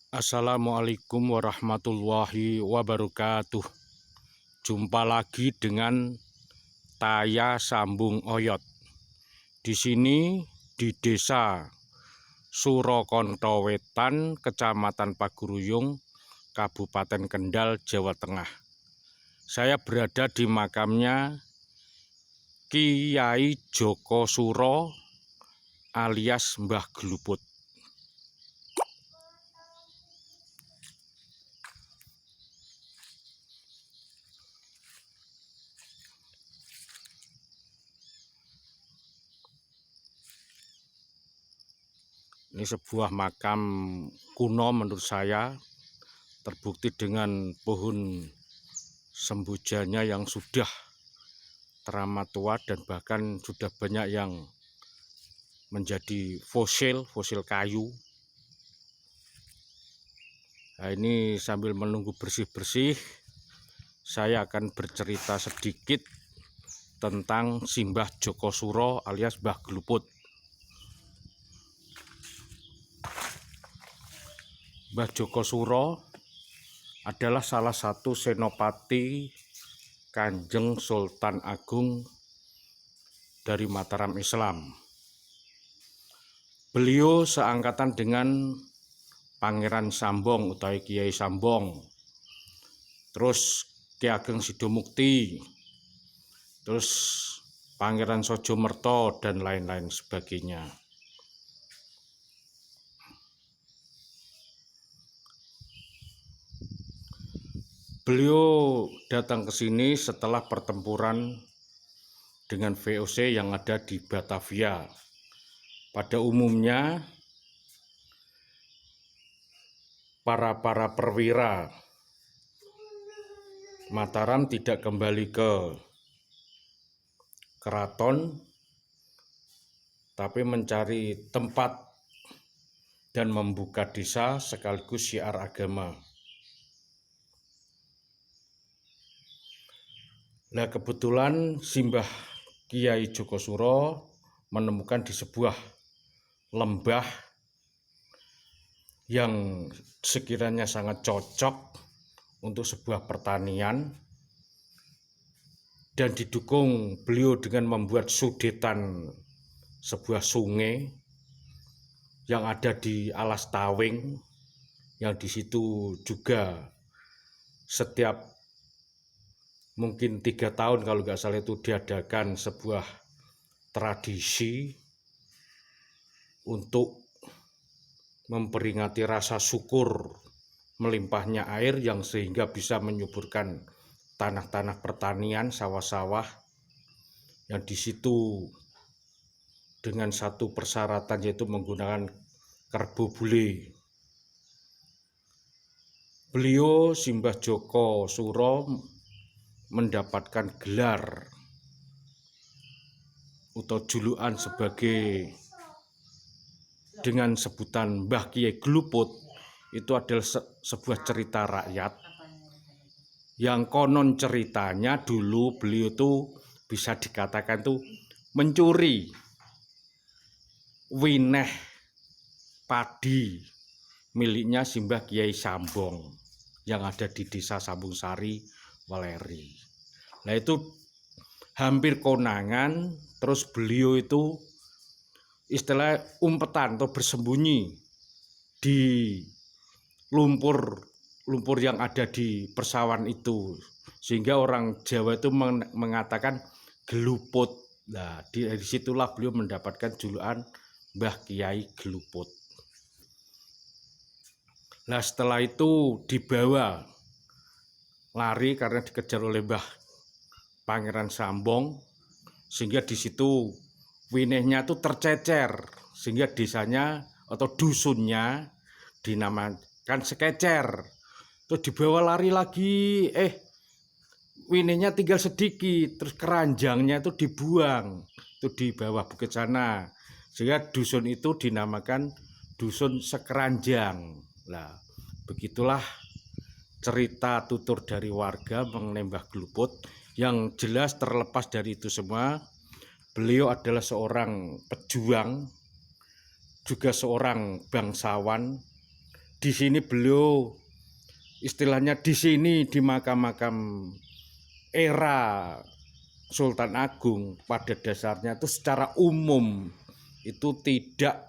Assalamualaikum warahmatullahi wabarakatuh. Jumpa lagi dengan Taya Sambung Oyot. Di sini di Desa Surokonto Wetan, Kecamatan Paguruyung, Kabupaten Kendal, Jawa Tengah. Saya berada di makamnya Kiai Joko Suro alias Mbah Gluput. Ini sebuah makam kuno menurut saya, terbukti dengan pohon sembujanya yang sudah teramat tua dan bahkan sudah banyak yang menjadi fosil kayu. Nah, ini sambil menunggu bersih-bersih, saya akan bercerita sedikit tentang Simbah Joko Suro alias Mbah Gluput. Mbah Joko Suro adalah salah satu senopati Kanjeng Sultan Agung dari Mataram Islam. Beliau seangkatan dengan Pangeran Sambong utawi Kiai Sambong, terus Ki Ageng Sidomukti, terus Pangeran Sojomerto dan lain-lain sebagainya. Beliau datang ke sini setelah pertempuran dengan VOC yang ada di Batavia. Pada umumnya para perwira Mataram tidak kembali ke keraton, tapi mencari tempat dan membuka desa sekaligus syiar agama. Nah, kebetulan Simbah Kiai Joko Suro menemukan di sebuah lembah yang sekiranya sangat cocok untuk sebuah pertanian, dan didukung beliau dengan membuat sudetan sebuah sungai yang ada di Alas Tawing, yang di situ juga setiap mungkin 3 tahun kalau nggak salah itu diadakan sebuah tradisi untuk memperingati rasa syukur melimpahnya air yang sehingga bisa menyuburkan tanah-tanah pertanian, sawah-sawah, yang di situ dengan satu persyaratan yaitu menggunakan kerbau bule. Beliau Simbah Joko Suro mendapatkan gelar atau julukan sebagai dengan sebutan Mbah Kiai Gluput. Itu adalah sebuah cerita rakyat yang konon ceritanya dulu beliau tuh bisa dikatakan tuh mencuri wineh padi miliknya Simbah Kiai Sambong yang ada di Desa Sambung Sari, Weleri. Nah, itu hampir konangan, terus beliau itu istilah umpetan atau bersembunyi di lumpur yang ada di persawahan itu, sehingga orang Jawa itu mengatakan geluput. Nah, dari situlah beliau mendapatkan julukan Mbah Kiai Gluput. Nah, setelah itu dibawa lari karena dikejar oleh Mbah Pangeran Sambong, sehingga di situ winehnya itu tercecer, sehingga desanya atau dusunnya dinamakan Sekecer. Terus dibawa lari lagi, winehnya tinggal sedikit, terus keranjangnya itu dibuang, itu di bawah bukit sana, sehingga dusun itu dinamakan Dusun Sekeranjang. Nah, begitulah cerita tutur dari warga mengenai Mbah Gluput. Yang jelas terlepas dari itu semua, beliau adalah seorang pejuang, juga seorang bangsawan, di sini beliau istilahnya di sini di makam-makam era Sultan Agung pada dasarnya itu secara umum itu tidak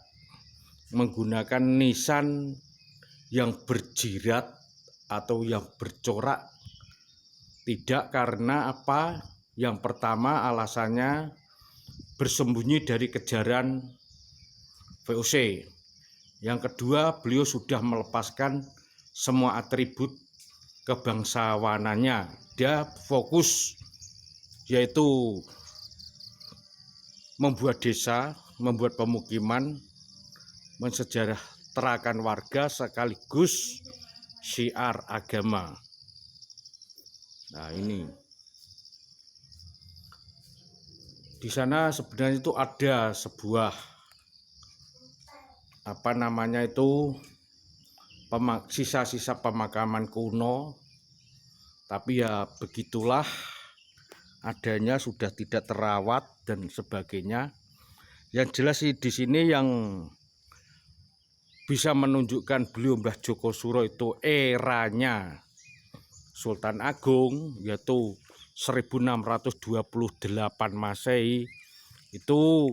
menggunakan nisan yang berjirat atau yang bercorak. Tidak, karena apa? Yang pertama alasannya bersembunyi dari kejaran VOC. Yang kedua, beliau sudah melepaskan semua atribut kebangsawanannya. Dia fokus yaitu membuat desa, membuat pemukiman, mensejahterakan warga sekaligus syiar agama. Nah, ini di sana sebenarnya itu ada sebuah sisa-sisa pemakaman kuno, tapi ya begitulah adanya, sudah tidak terawat dan sebagainya. Yang jelas sih di sini yang bisa menunjukkan beliau Mbah Joko Suro itu eranya Sultan Agung, yaitu 1628 Masehi. Itu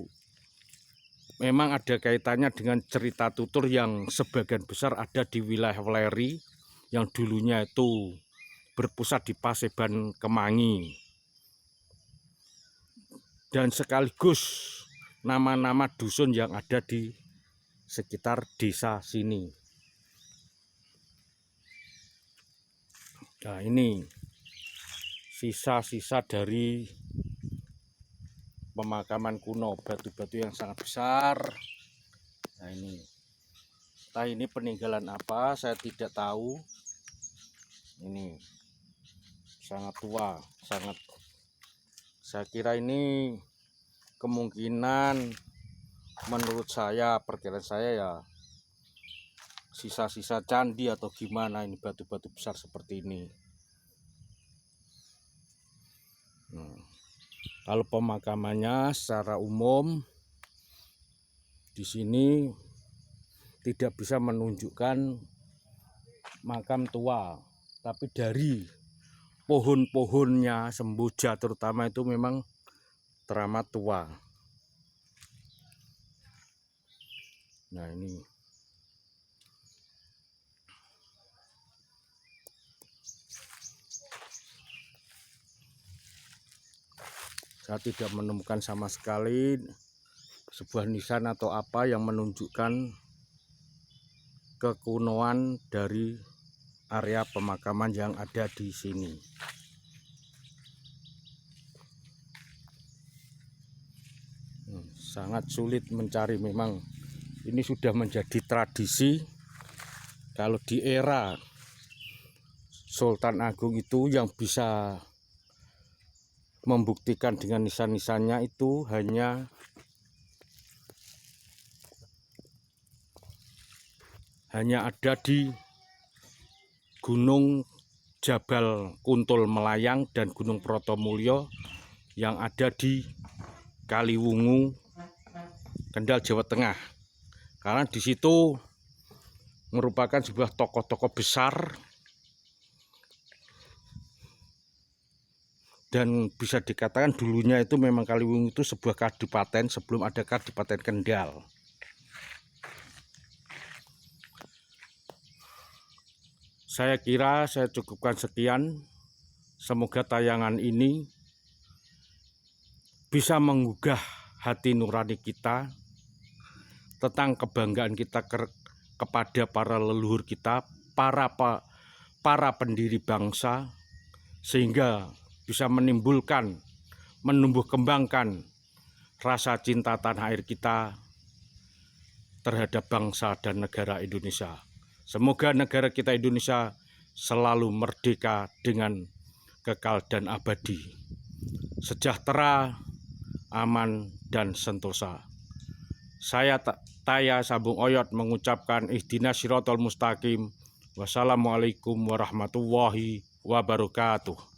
memang ada kaitannya dengan cerita tutur yang sebagian besar ada di wilayah Weleri yang dulunya itu berpusat di Paseban Kemangi. Dan sekaligus nama-nama dusun yang ada di sekitar desa sini. Nah, ini sisa-sisa dari pemakaman kuno, batu-batu yang sangat besar. Nah, ini entah ini peninggalan apa, saya tidak tahu. Ini sangat tua, saya kira ini kemungkinan menurut saya, perkiraan saya ya sisa-sisa candi atau gimana, ini batu-batu besar seperti ini. Kalau pemakamannya secara umum di sini tidak bisa menunjukkan makam tua, tapi dari pohon-pohonnya semboja terutama itu memang teramat tua. Nah, ini saya tidak menemukan sama sekali sebuah nisan atau apa yang menunjukkan kekunoan dari area pemakaman yang ada di sini. Sangat sulit mencari, memang ini sudah menjadi tradisi. Kalau di era Sultan Agung itu yang bisa membuktikan dengan nisan-nisannya itu hanya ada di Gunung Jabal Kuntul Melayang dan Gunung Protomulyo yang ada di Kaliwungu, Kendal, Jawa Tengah. Karena di situ merupakan sebuah tokoh-tokoh besar dan bisa dikatakan dulunya itu memang Kaliwungu itu sebuah kadipaten sebelum ada Kadipaten Kendal. Saya kira saya cukupkan sekian. Semoga tayangan ini bisa menggugah hati nurani kita tentang kebanggaan kita kepada para leluhur kita, para pendiri bangsa, sehingga bisa menumbuh kembangkan rasa cinta tanah air kita terhadap bangsa dan negara Indonesia. Semoga negara kita Indonesia selalu merdeka dengan kekal dan abadi, sejahtera, aman, dan sentosa. Saya Taya Sambung Oyot mengucapkan ihdinas sirotol mustaqim. Wassalamualaikum warahmatullahi wabarakatuh.